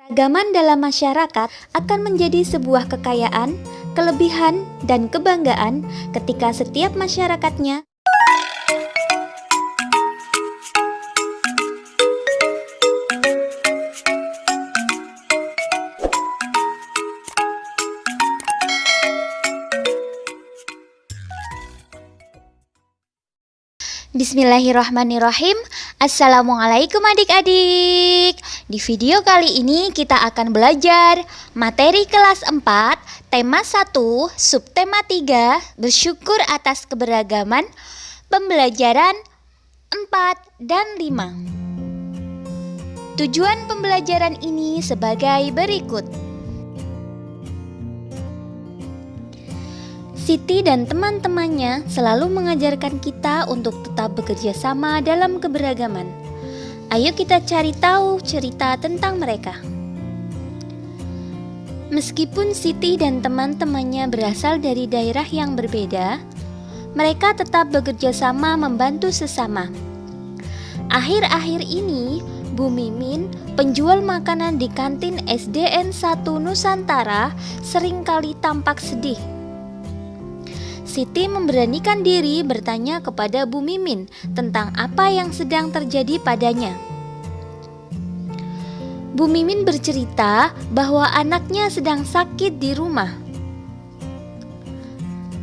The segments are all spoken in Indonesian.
Keragaman dalam masyarakat akan menjadi sebuah kekayaan, kelebihan, dan kebanggaan ketika setiap masyarakatnya Bismillahirrahmanirrahim. Assalamualaikum adik-adik. Di video kali ini kita akan belajar materi kelas 4, tema 1, subtema 3, bersyukur atas keberagaman, pembelajaran 4 dan 5. Tujuan pembelajaran ini sebagai berikut. Siti dan teman-temannya selalu mengajarkan kita untuk tetap bekerja sama dalam keberagaman. Ayo kita cari tahu cerita tentang mereka. Meskipun Siti dan teman-temannya berasal dari daerah yang berbeda, mereka tetap bekerja sama membantu sesama. Akhir-akhir ini, Bu Mimin, penjual makanan di kantin SDN 1 Nusantara, seringkali tampak sedih. Siti memberanikan diri bertanya kepada Bu Mimin tentang apa yang sedang terjadi padanya. Bu Mimin bercerita bahwa anaknya sedang sakit di rumah.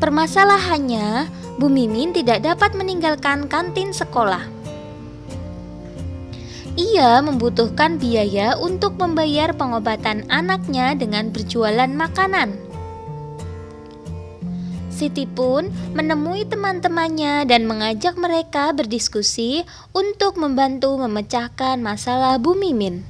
Permasalahannya, Bu Mimin tidak dapat meninggalkan kantin sekolah. Ia membutuhkan biaya untuk membayar pengobatan anaknya dengan berjualan makanan. Siti pun menemui teman-temannya dan mengajak mereka berdiskusi untuk membantu memecahkan masalah Bu Mimin.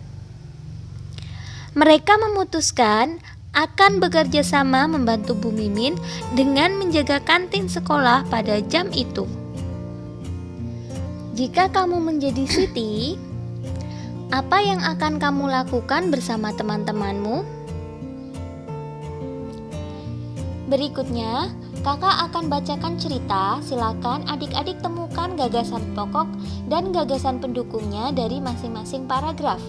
Mereka memutuskan akan bekerja sama membantu Bu Mimin dengan menjaga kantin sekolah pada jam itu. Jika kamu menjadi Siti, apa yang akan kamu lakukan bersama teman-temanmu? Berikutnya, kakak akan bacakan cerita. Silakan adik-adik temukan gagasan pokok dan gagasan pendukungnya dari masing-masing paragraf.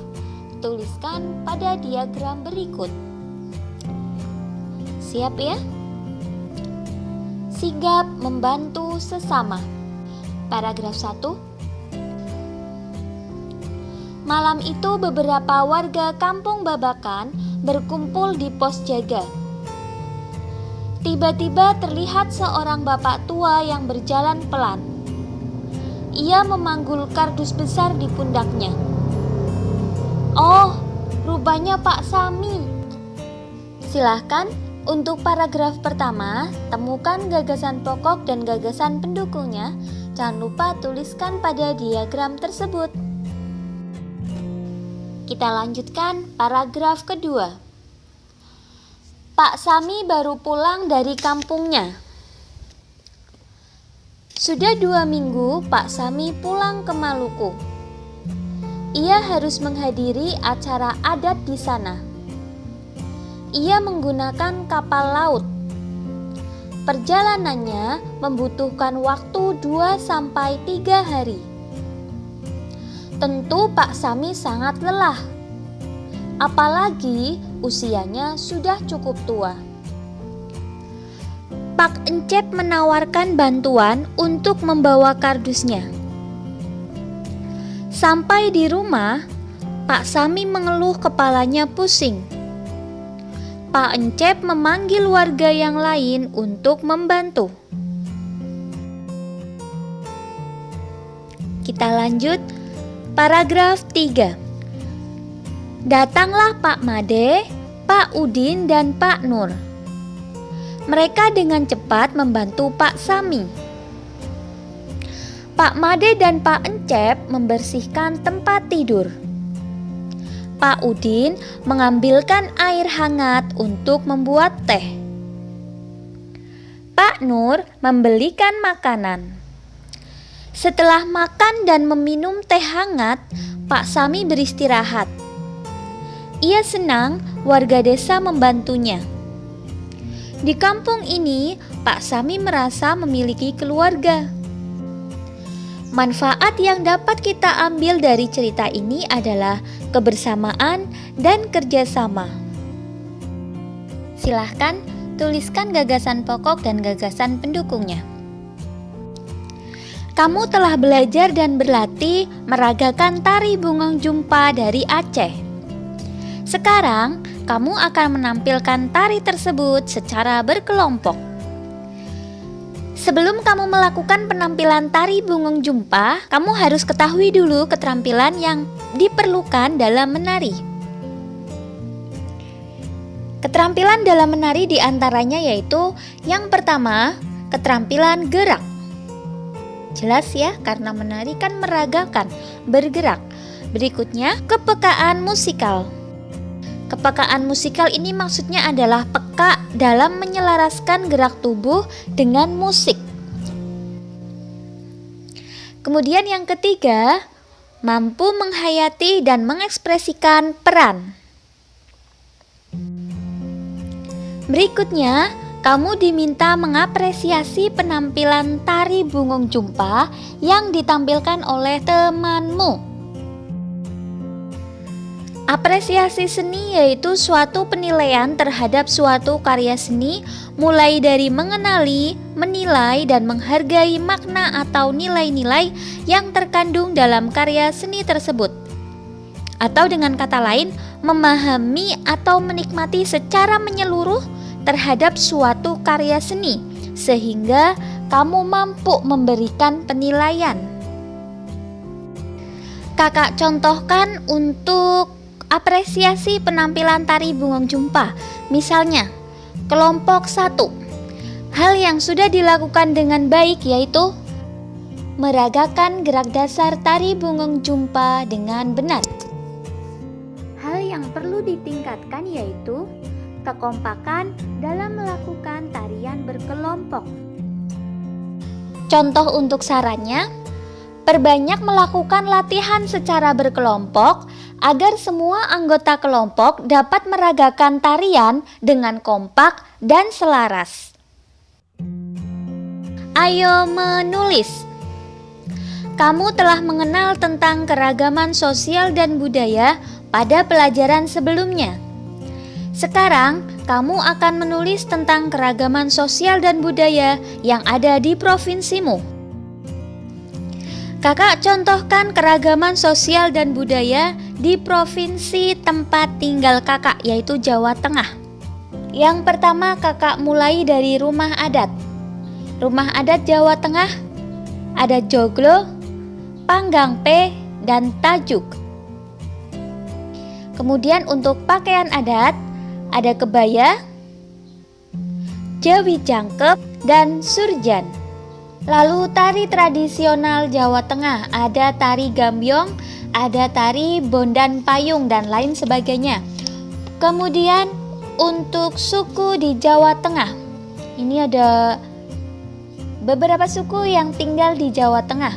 Tuliskan pada diagram berikut. Siap ya? Sigap membantu sesama. Paragraf 1. Malam itu beberapa warga Kampung Babakan berkumpul di pos jaga. Tiba-tiba terlihat seorang bapak tua yang berjalan pelan. Ia memanggul kardus besar di pundaknya. Oh, rupanya Pak Sami. Silahkan, untuk paragraf pertama, temukan gagasan pokok dan gagasan pendukungnya. Jangan lupa tuliskan pada diagram tersebut. Kita lanjutkan paragraf kedua. Pak Sami baru pulang dari kampungnya. Sudah 2 minggu Pak Sami pulang ke Maluku. Ia harus menghadiri acara adat di sana. Ia menggunakan kapal laut. Perjalanannya membutuhkan waktu 2-3 hari. Tentu Pak Sami sangat lelah. Apalagi usianya sudah cukup tua. Pak Encep menawarkan bantuan untuk membawa kardusnya. Sampai di rumah, Pak Sami mengeluh kepalanya pusing. Pak Encep memanggil warga yang lain untuk membantu. Kita lanjut, paragraf 3. Datanglah Pak Made, Pak Udin, dan Pak Nur. Mereka dengan cepat membantu Pak Sami. Pak Made dan Pak Encep membersihkan tempat tidur. Pak Udin mengambilkan air hangat untuk membuat teh. Pak Nur membelikan makanan. Setelah makan dan meminum teh hangat, Pak Sami beristirahat. Ia senang warga desa membantunya. Di kampung ini, Pak Sami merasa memiliki keluarga. Manfaat yang dapat kita ambil dari cerita ini adalah kebersamaan dan kerjasama. Silahkan tuliskan gagasan pokok dan gagasan pendukungnya. Kamu telah belajar dan berlatih meragakan tari Bungong Jumpa dari Aceh. Sekarang, kamu akan menampilkan tari tersebut secara berkelompok. Sebelum kamu melakukan penampilan tari Bungong Jumpa, kamu harus ketahui dulu keterampilan yang diperlukan dalam menari. Keterampilan dalam menari diantaranya yaitu yang pertama, keterampilan gerak. Jelas ya, karena menari kan meragakan, bergerak. Berikutnya, kepekaan musikal. Kepekaan musikal ini maksudnya adalah peka dalam menyelaraskan gerak tubuh dengan musik. Kemudian yang ketiga, mampu menghayati dan mengekspresikan peran. Berikutnya, kamu diminta mengapresiasi penampilan tari Bungong Jumpa yang ditampilkan oleh temanmu. Apresiasi seni yaitu suatu penilaian terhadap suatu karya seni, mulai dari mengenali, menilai, dan menghargai makna atau nilai-nilai yang terkandung dalam karya seni tersebut. Atau dengan kata lain, memahami atau menikmati secara menyeluruh terhadap suatu karya seni, sehingga kamu mampu memberikan penilaian. Kakak contohkan untuk apresiasi penampilan tari Bungong Jumpa. Misalnya, kelompok 1. Hal yang sudah dilakukan dengan baik yaitu meragakan gerak dasar tari Bungong Jumpa dengan benar. Hal yang perlu ditingkatkan yaitu kekompakan dalam melakukan tarian berkelompok. Contoh untuk sarannya, perbanyak melakukan latihan secara berkelompok agar semua anggota kelompok dapat meragakan tarian dengan kompak dan selaras. Ayo menulis. Kamu telah mengenal tentang keragaman sosial dan budaya pada pelajaran sebelumnya. Sekarang, kamu akan menulis tentang keragaman sosial dan budaya yang ada di provinsimu. Kakak contohkan keragaman sosial dan budaya di provinsi tempat tinggal kakak, yaitu Jawa Tengah. Yang pertama, kakak mulai dari rumah adat. Rumah adat Jawa Tengah ada joglo, panggangpe, dan tajuk. Kemudian untuk pakaian adat ada kebaya, jawi jangkep, dan surjan. Lalu tari tradisional Jawa Tengah, ada tari gambyong, ada tari bondan payung, dan lain sebagainya. Kemudian untuk suku di Jawa Tengah, ini ada beberapa suku yang tinggal di Jawa Tengah.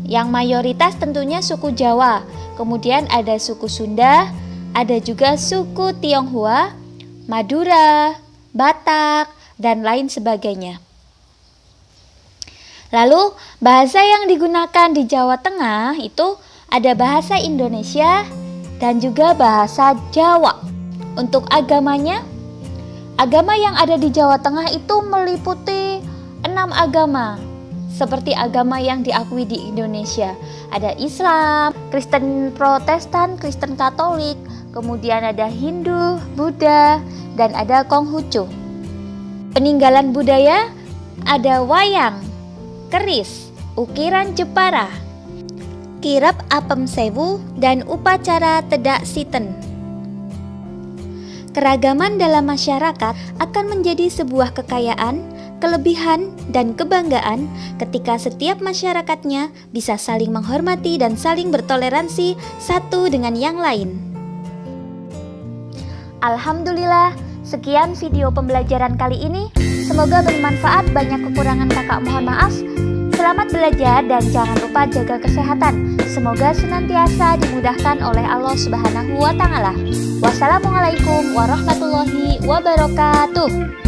Yang mayoritas tentunya suku Jawa. Kemudian ada suku Sunda, ada juga suku Tionghoa, Madura, Batak, dan lain sebagainya. Lalu bahasa yang digunakan di Jawa Tengah itu ada bahasa Indonesia dan juga bahasa Jawa. Untuk agamanya, agama yang ada di Jawa Tengah itu meliputi 6 agama. Seperti agama yang diakui di Indonesia. Ada Islam, Kristen Protestan, Kristen Katolik, kemudian ada Hindu, Buddha, dan ada Konghucu. Peninggalan budaya ada wayang, keris, ukiran Jepara, kirab apem sewu, dan upacara tedak siten. Keragaman dalam masyarakat akan menjadi sebuah kekayaan, kelebihan, dan kebanggaan ketika setiap masyarakatnya bisa saling menghormati dan saling bertoleransi satu dengan yang lain. Alhamdulillah, sekian video pembelajaran kali ini. Semoga bermanfaat, banyak kekurangan kakak mohon maaf. Selamat belajar dan jangan lupa jaga kesehatan. Semoga senantiasa dimudahkan oleh Allah Subhanahu wa Ta'ala. Wassalamualaikum warahmatullahi wabarakatuh.